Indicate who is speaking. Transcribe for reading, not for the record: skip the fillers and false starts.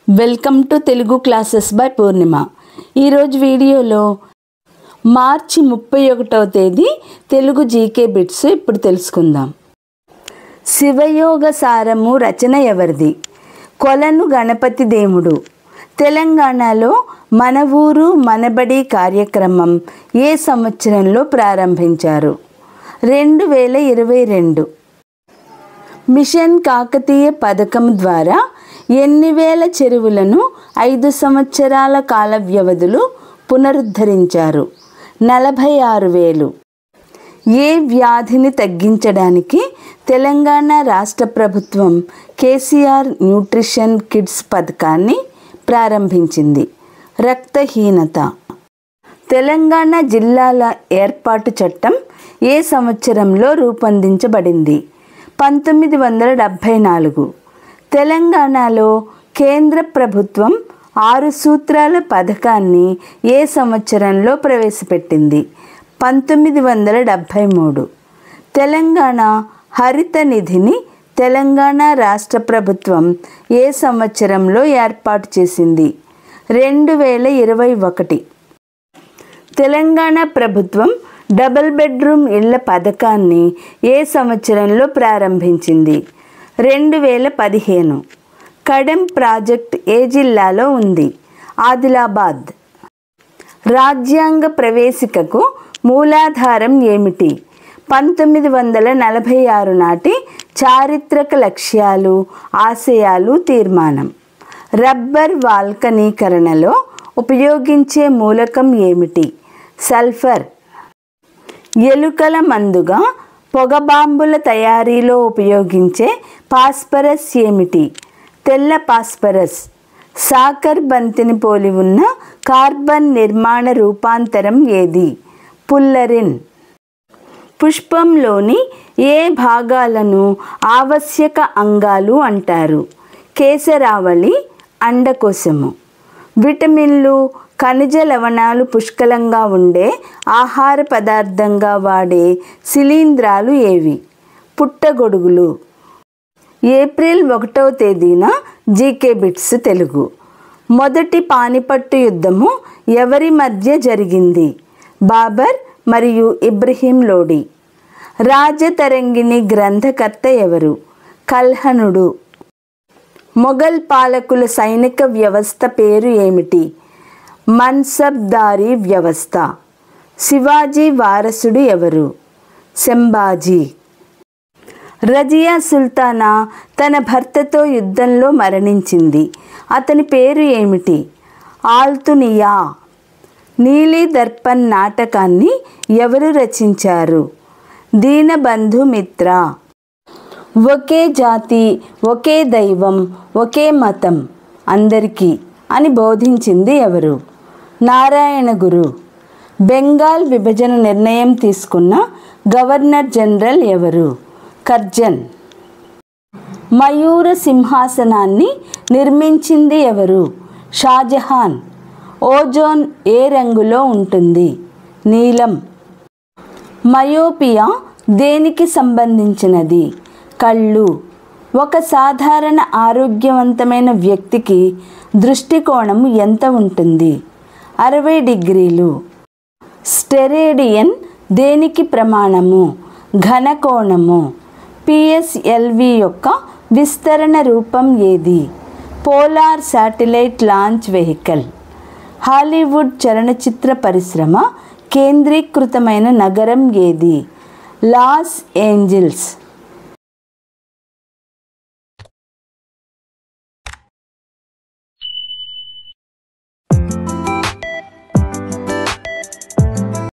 Speaker 1: Welcome to Telugu classes by Purnima. ఈరోజు వీడియోలో మార్చి 31వ తేదీ తెలుగు జీకే బిట్స్ ఇప్పుడు తెలుసుకుందాం. శివయోగ సారము రచన ఎవరిది? కొలను గణపతి దేముడు. తెలంగాణలో మన ఊరు మనబడి కార్యక్రమం ఏ సంవత్సరంలో ప్రారంభించారు? 2022. మిషన్ కాకతీయ పథకం ద్వారా ఎన్ని వేల చెరువులను 5 సంవత్సరాల కాల వ్యవధిలో పునరుద్ధరించారు? 46,000. ఏ వ్యాధిని తగ్గించడానికి తెలంగాణ రాష్ట్ర ప్రభుత్వం కేసీఆర్ న్యూట్రిషన్ కిడ్స్ పథకాన్ని ప్రారంభించింది? రక్తహీనత. తెలంగాణ జిల్లాల ఏర్పాటు చట్టం ఏ సంవత్సరంలో రూపొందించబడింది? 1974. తెలంగాణలో కేంద్ర ప్రభుత్వం 6 సూత్రాల పథకాన్ని ఏ సంవత్సరంలో ప్రవేశపెట్టింది? 1973. తెలంగాణ హరిత నిధిని తెలంగాణ రాష్ట్ర ప్రభుత్వం ఏ సంవత్సరంలో ఏర్పాటు చేసింది? 2021. తెలంగాణ ప్రభుత్వం డబుల్ బెడ్రూమ్ ఇళ్ల పథకాన్ని ఏ సంవత్సరంలో ప్రారంభించింది? 2015. కడెం ప్రాజెక్ట్ ఏ జిల్లాలో ఉంది? ఆదిలాబాద్. రాజ్యాంగ ప్రవేశికకు మూలాధారం ఏమిటి? 1946 నాటి చారిత్రక లక్ష్యాలు, ఆశయాలు, తీర్మానం. రబ్బర్ వాల్కనీకరణలో ఉపయోగించే మూలకం ఏమిటి? సల్ఫర్. ఎలుకల మందుగా పొగబాంబుల తయారీలో ఉపయోగించే ఫాస్ఫరస్ ఏమిటి? తెల్ల ఫాస్ఫరస్. సాకర్ బంతిని పోలి ఉన్న కార్బన్ నిర్మాణ రూపాంతరం ఏది? పుల్లరిన్. పుష్పంలోని ఏ భాగాలను ఆవశ్యక అంగాలు అంటారు? కేసరావళి, అండకోశము. విటమిన్లు, ఖనిజ లవణాలు పుష్కలంగా ఉండే ఆహార పదార్థంగా వాడే శిలీంధ్రాలు ఏవి? పుట్టగొడుగులు. ఏప్రిల్ 1వ తేదీన జీకే బిట్స్ తెలుగు. మొదటి పానిపట్టు యుద్ధము ఎవరి మధ్య జరిగింది? బాబర్ మరియు ఇబ్రహీం లోడి. రాజతరంగిణి గ్రంథకర్త ఎవరు? కల్హణుడు. మొఘల్ పాలకుల సైనిక వ్యవస్థ పేరు ఏమిటి? మన్సబ్దారీ వ్యవస్థ. శివాజీ వారసుడు ఎవరు? సంభాజీ. రజియా సుల్తానా తన భర్తతో యుద్ధంలో మరణించింది. అతని పేరు ఏమిటి? ఆల్తునియా. నీలి దర్పణ్ నాటకాన్ని ఎవరు రచించారు? దీనబంధు మిత్ర. ఒకే జాతి, ఒకే దైవం, ఒకే మతం అందరికీ అని బోధించింది ఎవరు? నారాయణ గురు. బెంగాల్ విభజన నిర్ణయం తీసుకున్న గవర్నర్ జనరల్ ఎవరు? కర్జన్. మయూర సింహాసనాన్ని నిర్మించింది ఎవరు? షాజహాన్. ఓజోన్ ఏ రంగులో ఉంటుంది? నీలం. మయోపియా దేనికి సంబంధించినది? కళ్ళు. ఒక సాధారణ ఆరోగ్యవంతమైన వ్యక్తికి దృష్టికోణం ఎంత ఉంటుంది? 60 డిగ్రీలు. స్టెరేడియన్ దేనికి ప్రమాణము? ఘనకోణము. పిఎస్ఎల్వి యొక్క విస్తరణ రూపం ఏది? Polar satellite launch vehicle. Hollywood చలనచిత్ర పరిశ్రమ కేంద్రీకృతమైన నగరం ఏది? Los Angeles.